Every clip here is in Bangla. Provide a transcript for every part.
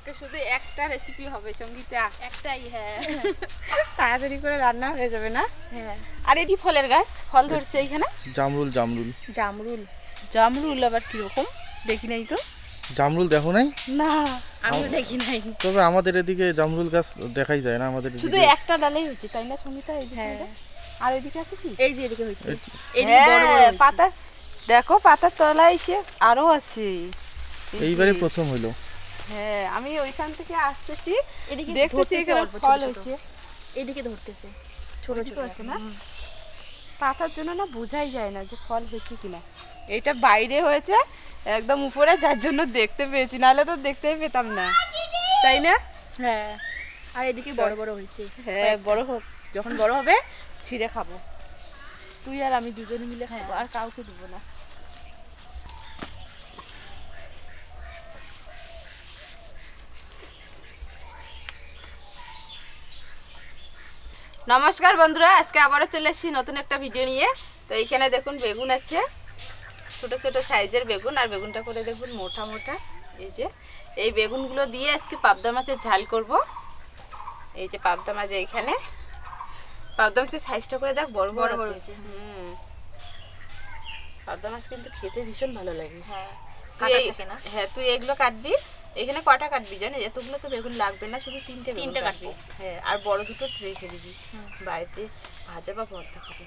আজকে শুধু একটা রেসিপি হবে সঙ্গীতা, একটাই। হ্যাঁ, তাড়াতাড়ি করে রান্না হয়ে যাবে না? হ্যাঁ। আর এটি ফলের গাছ, ফল ধরছে এইখানে। জামরুল জামরুল জামরুল। জামরুল আবার কিরকম দেখি নাই তো। জামরুল দেখো নাই? না, আমিও দেখি নাই। তবে আমাদের এদিকে জামরুল গাছ দেখাই যায় না আমাদের শুধু এদিকে। একটা ডালেই হচ্ছে তাই না সঙ্গীতা? হ্যাঁ, আর এদিকে আছে কি? এই যে এদিকে হচ্ছে, এদিকে বড় বড় পাতা, দেখো পাতার তলায় এসে আরো আছে। এইবারে প্রথম হইলো। হ্যাঁ, আমি ওইখান থেকে আসতেছি, এদিকে দেখতেছি এখানে ফল হচ্ছে। এদিকে ধরতেছে ছোট ছোট আছে না? পাতার জন্য না বোঝাই যায় না যে ফল হয়েছে কিনা। এটা বাইরে হয়েছে একদম উপরে, যার জন্য দেখতে পেয়েছি, নাহলে তো দেখতেই পেতাম না, তাই না? হ্যাঁ, আর এদিকে বড় বড় হয়েছে। হ্যাঁ, বড় হোক, যখন বড় হবে ছিঁড়ে খাবো, তুই আর আমি দুজনে মিলে খাবো, আর কাউকে দিব না। নমস্কার বন্ধুরা, আজকে আবারও চলে এসেছি নতুন একটা ভিডিও নিয়ে। তো এইখানে দেখুন বেগুন আছে, ছোট ছোট সাইজের বেগুন, আর বেগুনটা করে দেখুন মোটা মোটা। এই যে এই বেগুনগুলো দিয়ে আজকে পাবদা মাছের ঝাল করব। এই যে পাবদা মাছ, এইখানে পাবদা মাছের সাইজটা করে দেখ, বড় বড় বড় আছে। পাবদা মাছ কিন্তু খেতে ভীষণ ভালো লাগে। হ্যাঁ, হ্যাঁ, তুই এগুলো কাটবি। এখানে কটা কাটবি জানিস? এতগুলো তো বেগুন লাগবে না, শুধু তিনটে কাটবি। হ্যাঁ, আর বড় দুটো রেখে দিবি, বাড়িতে ভাজা বা ভর্তা খাবে।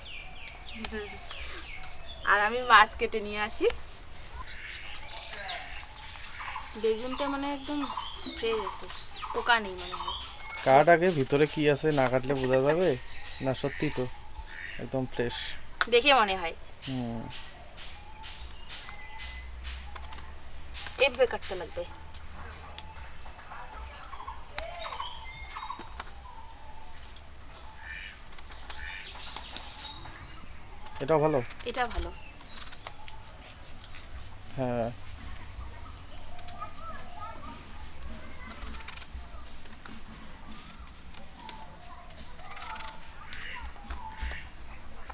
আর আমি মাছ কেটে নিয়ে আসি। বেগুনটা মানে একদম ফ্রেশ আছে, পোকা নেই মনে হয়। কাট আগে ভিতরে কি আছে না কাটলে বোঝা যাবে না? সত্যি তো একদম ফ্রেশ দেখে মনে হয়। এইভাবে কাটতে লাগবে। এটা ভালো। এটা ভালো। হ্যাঁ,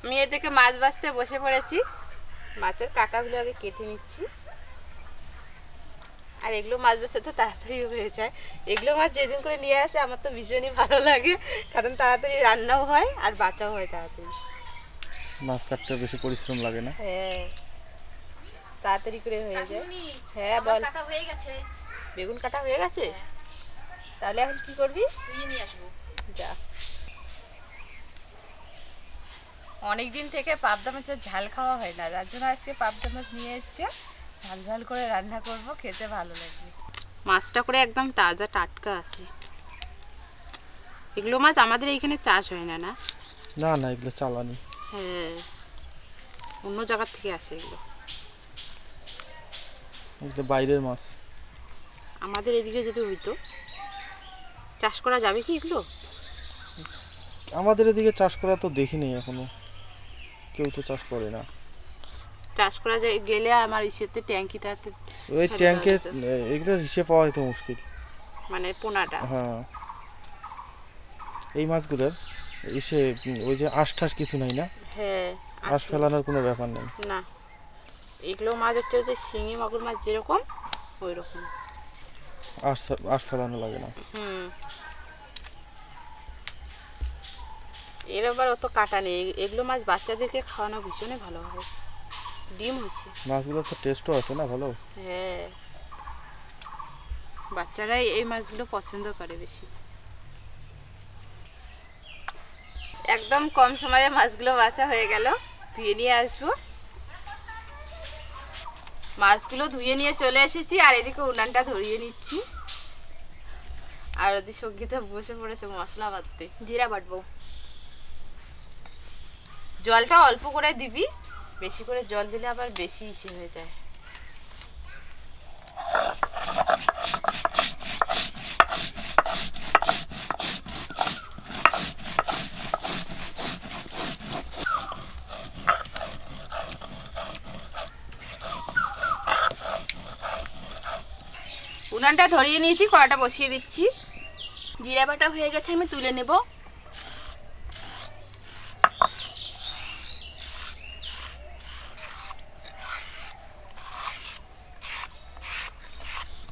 আমি এদিকে মাছ ভাজতে বসে পড়েছি। মাছের কাঁটাগুলো আগে কেটে নিচ্ছি। আর এগুলো মাছ ভাজতে তো তাড়াতাড়ি হয়ে যায়। এগুলো মাছ যেদিন করে নিয়ে আসে আমার তো ভীষণই ভালো লাগে, কারণ তাড়াতাড়ি রান্নাও হয় আর বাঁচাও হয় তাড়াতাড়ি। মাছ কাটতে বেশি পরিশ্রম লাগে না। হ্যাঁ, তাড়াতাড়ি করে হয়ে যায়। হ্যাঁ বল। কাটা হয়ে গেছে। বেগুন কাটা হয়ে গেছে? তাহলে এখন কি করবি? ধুয়ে নিয়ে আসবো। যা। অনেকদিন থেকে পাবদা মাছের ঝাল খাওয়া হয় না, যার জন্য আজকে পাবদা মাছ নিয়ে এসেছে, ঝাল ঝাল করে রান্না করব, খেতে ভালো লাগবে। মাছটা করে একদম তাজা টাটকা আছে। এগুলো মাছ আমাদের এইখানে চাষ হয় না, না? না না, এগুলো চালানি। হ্যাঁ, অন্য জায়গা থেকে আসে এগুলো। এগুলো বাইরের মাছ। আমাদের এদিকে যদি হইতো, চাষ করা যাবে কি এগুলো? আমাদের এদিকে চাষ করা তো দেখিনি এখনো, কেউ তো চাষ করে না। চাষ করা যায় গেলে আমার ইসেতে ট্যাঙ্কিটাতে, ওই ট্যাঙ্কে এগুলো হিসেবে পাওয়া তো মুশকিল, মানে পোনাটা। হ্যাঁ, এই মাছগুলোর এসে ওই যে আঁশ ঠাস কিছু নাই না? হ্যাঁ, আঁশ ফেলানোর কোনো ব্যাপার নেই না। এগুলো মাছ হচ্ছে যে শিঙি মাগুর মাছ যেরকম ওই রকম, আঁশ ফেলানো লাগে না। এর আবার অত কাটা নেই। এগুলো মাছ বাচ্চাদেরকে খাওয়ানো ভীষণই ভালো হয়। ডিম হয়েছে। মাছগুলো তো টেস্টও আছে না ভালো। হ্যাঁ, বাচ্চারাই এই মাছগুলো পছন্দ করে বেশি। একদম কম সময়ে মাছগুলো বাছা হয়ে গেল, ধুয়ে নিয়ে আসবো। মাছগুলো ধুয়ে নিয়ে চলে এসেছি, আর এদিকে উনানটা ধরিয়ে নিচ্ছি। আর ওদিকে সঙ্গীতা বসে পড়েছে মশলা বাটতে, জিরা বাটবো। জলটা অল্প করে দিবি, বেশি করে জল দিলে আবার বেশি ইসে হয়ে যায়। উনানটা ধরিয়ে নিয়েছি, কড়াটা বসিয়ে দিচ্ছি। জিরা বাটা হয়ে গেছে, আমি তুলে নেব।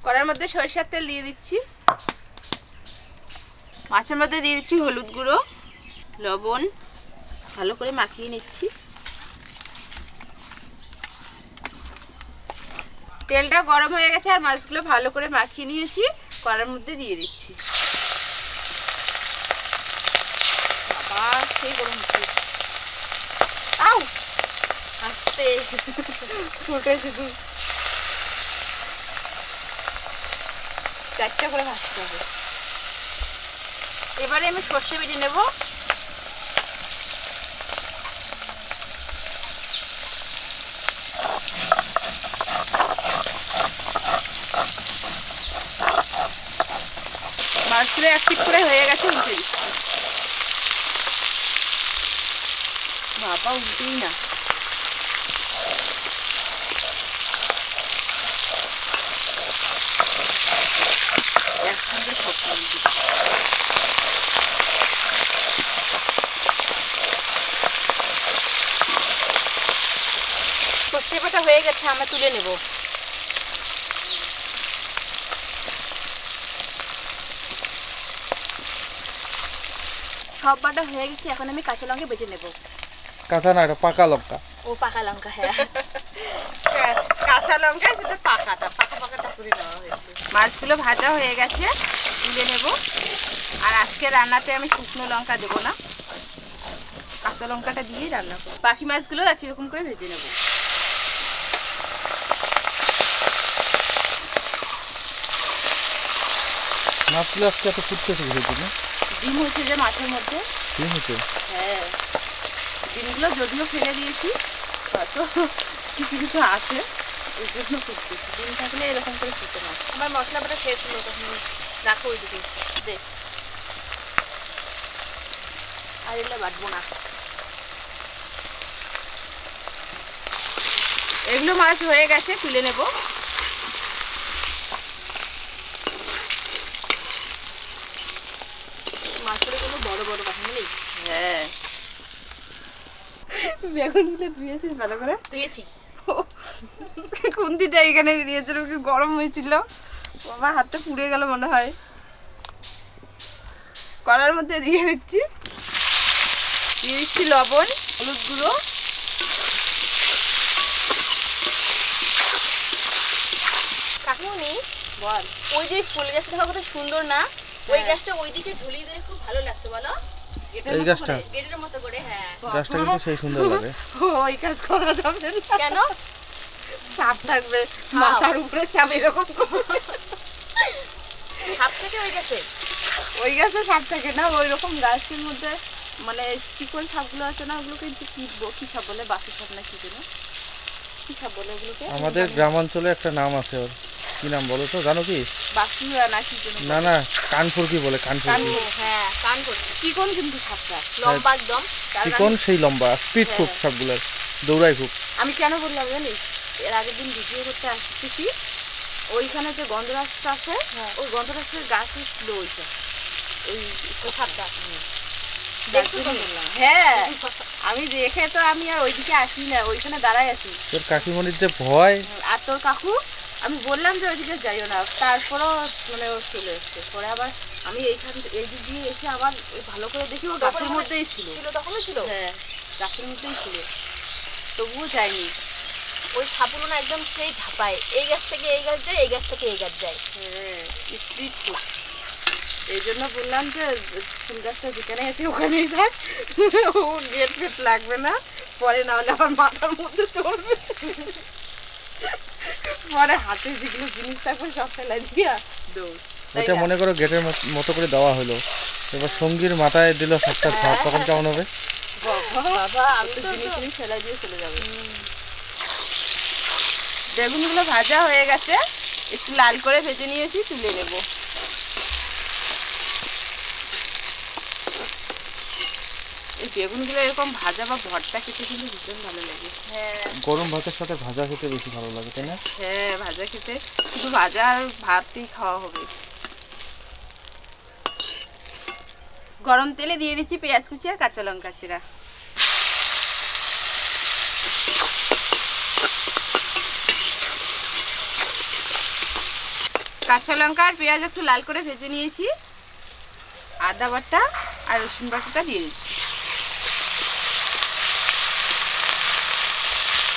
কড়ার মধ্যে সরিষার তেল দিয়ে দিচ্ছি। মাছের মধ্যে দিয়ে দিচ্ছি হলুদ গুঁড়ো, লবণ, ভালো করে মাখিয়ে নিচ্ছি। তেলটা গরম হয়ে গেছে আর মাছগুলো ভালো করে মাখিয়ে নিয়েছি, কড়ার মধ্যে দিয়ে দিচ্ছি। বাবা সেই গরম হচ্ছে, আউ আস্তে ফুটে শুধু 4টা করে ভাজতে হবে। এবারে আমি সর্ষে বেটে নেব। মাছগুলো এক পিট করে হয়ে গেছে, উল্টে দিচ্ছি। বাবা উল্টেই না, একসঙ্গে সব উল্টে। সর্ষে বাটা হয়ে গেছে, আমরা তুলে নেব। সব বাটা হয়ে গেছে, এখন আমি কাঁচা লঙ্কা বেটে নেব। কাঁচা না, এটা পাকা লঙ্কা। ও পাকা লঙ্কা, হ্যাঁ। কাঁচা লঙ্কা সেটা পাকাটা করে নেওয়া হয়েছে। মাছগুলো ভাজা হয়ে গেছে, তুলে নেব। আর আজকে রান্নাতে আমি শুকনো লঙ্কা দেবো না, কাঁচা লঙ্কাটা দিয়েই রান্না করব। বাকি মাছগুলো একই রকম করে ভেজে নেব। মাছগুলো আজকে এত ফুটতেছে ভেজে না? ডিম হচ্ছে যে মাছের মধ্যে। ডিম হচ্ছে? হ্যাঁ, ডিমগুলো যদিও ফেলে দিয়েছি, হয়তো কিছু কিছু আছে, ওই জন্য ফুটতেছি। ডিম থাকলে এরকম করে ফুটে না। আমার মশলা বাটা শেষ হলো, তখন রাখো ওইদিকে। দেখ, আর এলে বাটবো না। এগুলো মাছ হয়ে গেছে, তুলে নেব। মাছগুলো কোনো বড় বড় কথা নেই। হ্যাঁ, বেগুনগুলো ধুয়েছিস ভালো করে? ধুয়েছি। খুন্তিটা এখানে নিয়েছিল, কি গরম হয়েছিল, বাবা হাতটা পুড়ে গেল মনে হয়। কড়ার মধ্যে দিয়ে দিচ্ছি লবণ, হলুদ গুঁড়ো, কাকিমণি, বল। ওই যে ফুল গাছটা থাকা কত সুন্দর না? ওই গাছটা ওইদিকে ঝুলিয়ে দিলে খুব ভালো লাগতো, বলো? এই গাছটা? বেডের মতো করে, হ্যাঁ। গাছটা কিন্তু সেই সুন্দর লাগে। ওই কাজ করা যাবে না। কেন? সাপ থাকবে মাথার উপরে, চাপ এরকম সাপ থেকে ওই গাছে? ওই গাছে সাপ থাকে না, ওই রকম গাছের মধ্যে মানে চিকন সাপগুলো আছে না, ওগুলোকে কি সাপ বলে, বাকি সাপ না কি যেন, কি সাপ বলে ওগুলোকে? আমাদের গ্রামাঞ্চলে একটা নাম আছে ওর, কি নাম বলো তো, জানো কি? বাকি না কি যেন, না না, কানফুরকি বলে, কানফুরকি। হ্যাঁ, কান করছে। চিকন কিন্তু সাপটা লম্বা একদম। চিকন সেই লম্বা, স্পিড খুব সবগুলোর, দৌড়ায় খুব। আমি কেন বললাম জানিস, এর আগের দিন ভিডিও করতে আসতেছি, ওইখানে যে গন্ধরাজটা আছে, ওই গন্ধরাজের গাছে ছিল ওইটা, ওই সাপটা। দেখছো তো? হ্যাঁ, আমি দেখে তো আমি আর ওইদিকে আসি না, ওইখানে দাঁড়াই আছি। তোর কাকিমণির যে ভয়। আর তোর কাকু, আমি বললাম যে ওইদিকে যাইও না, তারপরও মানে ও চলে এসছে। পরে আবার আমি এই দিক দিয়ে এসে আবার ভালো করে দেখি ও গাছের মধ্যেই ছিল। তখনও ছিল? হ্যাঁ, গাছের মধ্যেই ছিল, তবুও যায়নি। ওই সাপগুলো না একদম সেই ঝাপায়, এই গাছ থেকে এই গাছ যায়, এই গাছ থেকে এই গাছ যায়। হ্যাঁ, স্পিড খুব। এই জন্য বললাম যে ফুল গাছটা যেখানে আছে ওখানেই থাক, ও গেট ফেট লাগবে না, পরে না হলে আমার মাথার মধ্যে চড়বে। পরে হাতে যেগুলো জিনিস থাকবে সব ফেলাই দিয়া দৌড়। ওটা মনে করো গেটের মতো করে দেওয়া হলো, এবার সঙ্গীর মাথায় দিল সাপটার ছাপ, তখন কেমন হবে? বাবা, আমি তো জিনিস ফেলাই দিয়ে চলে যাবে। বেগুনগুলো ভাজা হয়ে গেছে, একটু লাল করে ভেজে নিয়েছি, তুলে নেব। এই বেগুনগুলো এরকম ভাজা বা ভর্তা খেতে কিন্তু ভীষণ ভালো লাগে। হ্যাঁ, গরম ভাতের সাথে ভাজা খেতে বেশি ভালো লাগে, তাই না? হ্যাঁ, ভাজা খেতে শুধু ভাজা আর ভাতই খাওয়া হবে। গরম তেলে দিয়ে দিচ্ছি পেঁয়াজ কুচি আর কাঁচা লঙ্কা চিরা। কাঁচা লঙ্কা আর পেঁয়াজ একটু লাল করে ভেজে নিয়েছি, আদা বাটা আর রসুন বাটাটা দিয়ে দিচ্ছি।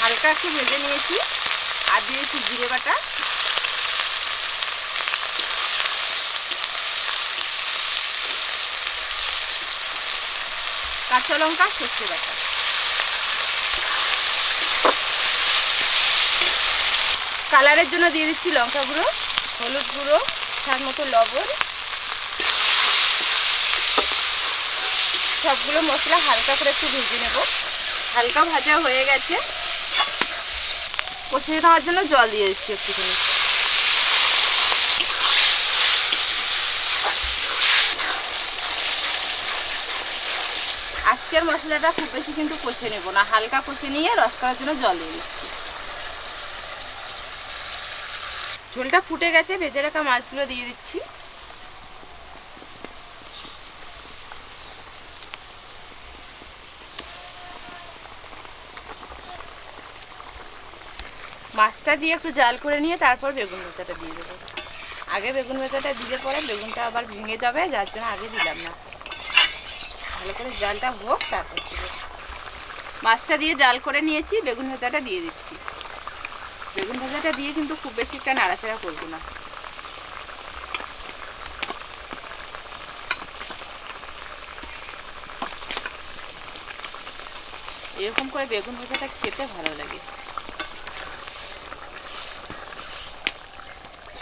হালকা একটু ভেজে নিয়েছি আর দিয়েছি জিরে বাটা, কাঁচা লঙ্কা, সর্ষে বাটা। কালারের জন্য দিয়ে দিচ্ছি লঙ্কা গুঁড়ো, হলুদ গুঁড়ো, স্বাদ মতো লবণ। সবগুলো মশলা হালকা করে একটু ভেজে নেব। হালকা ভাজা হয়ে গেছে, কষিয়ে নেওয়ার জন্য জল দিয়ে দিচ্ছি একটুখানি। আজকের মশলাটা খুব বেশি কিন্তু কষে নেব না, হালকা কষে নিয়ে রস করার জন্য জল দিয়ে দিচ্ছি। ঝোলটা ফুটে গেছে, ভেজে রাখা মাছগুলো দিয়ে দিচ্ছি। মাছটা দিয়ে একটু জাল করে নিয়ে তারপর বেগুন ভাজাটা দিয়ে দেবো। আগে বেগুন ভাজাটা দিলে পরে বেগুনটা আবার ভেঙে যাবে, যার জন্য আগে দিলাম না। ভালো করে জালটা হোক তারপর দেবো। মাছটা দিয়ে জাল করে নিয়েছি, বেগুন ভাজাটা দিয়ে দিচ্ছি। বেগুন ভাজাটা দিয়ে কিন্তু খুব বেশি একটা নাড়াচাড়া করবো না। এরকম করে বেগুন ভাজাটা খেতে ভালো লাগে,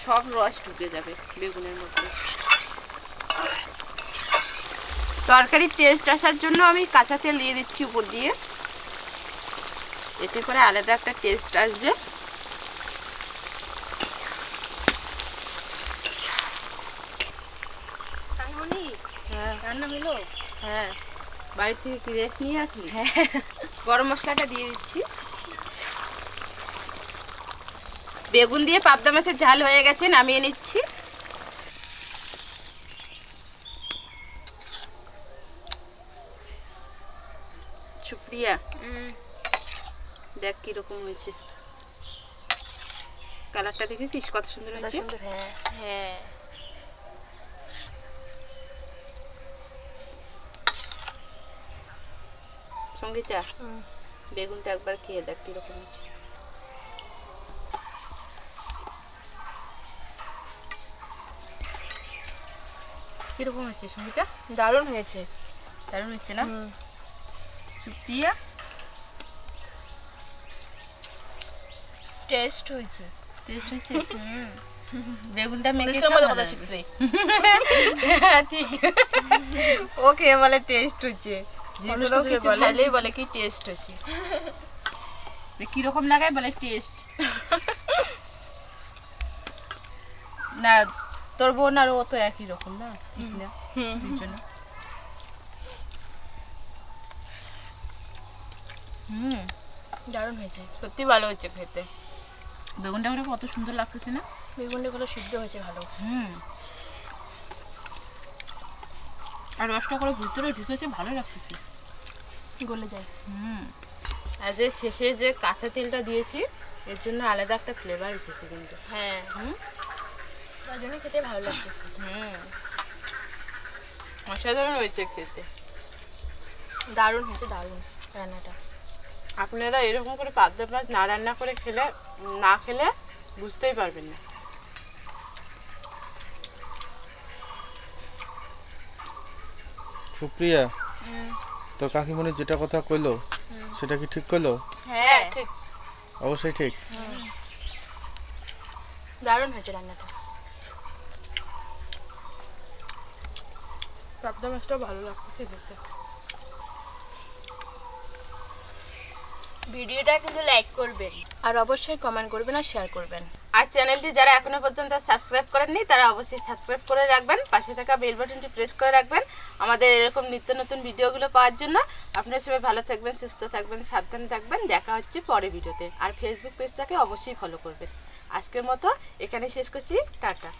সব রস ঢুকে যাবে বেগুনের মধ্যে। তরকারির টেস্ট আসার জন্য আমি কাঁচা তেল দিয়ে দিচ্ছি উপর দিয়ে, এতে করে আলাদা একটা টেস্ট আসবে। হ্যাঁ রান্না হলো? হ্যাঁ, বাড়ি থেকে কি রেস্ট নিয়ে আসলি? হ্যাঁ, গরম মশলাটা দিয়ে দিচ্ছি। বেগুন দিয়ে পাবদা মাছের ঝাল হয়ে গেছে, নামিয়ে নিচ্ছি। সুপ্রিয়া, দেখ কিরকম হয়েছে, কালারটা দেখেছিস কত সুন্দর হয়েছে? হ্যাঁ হ্যাঁ। সঙ্গীতা, বেগুনটা একবার খেয়ে দেখ কিরকম হয়েছে। কিরকম হয়েছে সঙ্গীতা? দারুণ হয়েছে। দারুণ হচ্ছে না? সুপ্রিয়া, টেস্ট হয়েছে। টেস্ট হয়েছে? বেগুনটা মেখে কথা শিখছে। ঠিক, ওকে বলে টেস্ট হচ্ছে, ভালোই বলে কি টেস্ট হচ্ছে। কিরকম লাগায় বলে টেস্ট। না তোর বোন আর ও তো একই রকম না, ঠিক না? দারুণ হয়েছে, সত্যি ভালো হচ্ছে খেতে। বেগুনটা করে কত সুন্দর লাগতেছে না? বেগুনটা গুলো সিদ্ধ হয়েছে ভালো। আর রসটা করে ভিতরে ঢুকেছে, ভালো লাগতেছে, গলে যায়। আর যে শেষে যে কাঁচা তেলটা দিয়েছি এর জন্য আলাদা একটা ফ্লেভার এসেছে কিন্তু। হ্যাঁ, তার জন্য খেতে ভালো লাগছে। অসাধারণ হয়েছে খেতে, দারুণ হয়েছে, দারুণ রান্নাটা। আপনারা এরকম করে পাবদা মাছ না রান্না করে না খেলে বুঝতেই পারবেন না। সুপ্রিয়া, তো কাকিমণি যেটা কথা কইলো সেটা কি ঠিক কইলো? হ্যাঁ ঠিক, অবশ্যই ঠিক। দারুণ হয়েছে রান্নাটা। পাবদা মাছটাও ভালো লাগতেছে দেখতে। ভিডিওটা কিন্তু লাইক করবেন আর অবশ্যই কমেন্ট করবেন আর শেয়ার করবেন। আর চ্যানেলটি যারা এখনো পর্যন্ত সাবস্ক্রাইব করেননি তারা অবশ্যই সাবস্ক্রাইব করে রাখবেন, পাশে থাকা বেল বাটনটি প্রেস করে রাখবেন আমাদের এরকম নিত্য নতুন ভিডিওগুলো পাওয়ার জন্য। আপনারা সবাই ভালো থাকবেন, সুস্থ থাকবেন, সাবধানে থাকবেন। দেখা হচ্ছে পরের ভিডিওতে। আর ফেসবুক পেজটাকে অবশ্যই ফলো করবেন। আজকের মতো এখানে শেষ করছি, টাটা।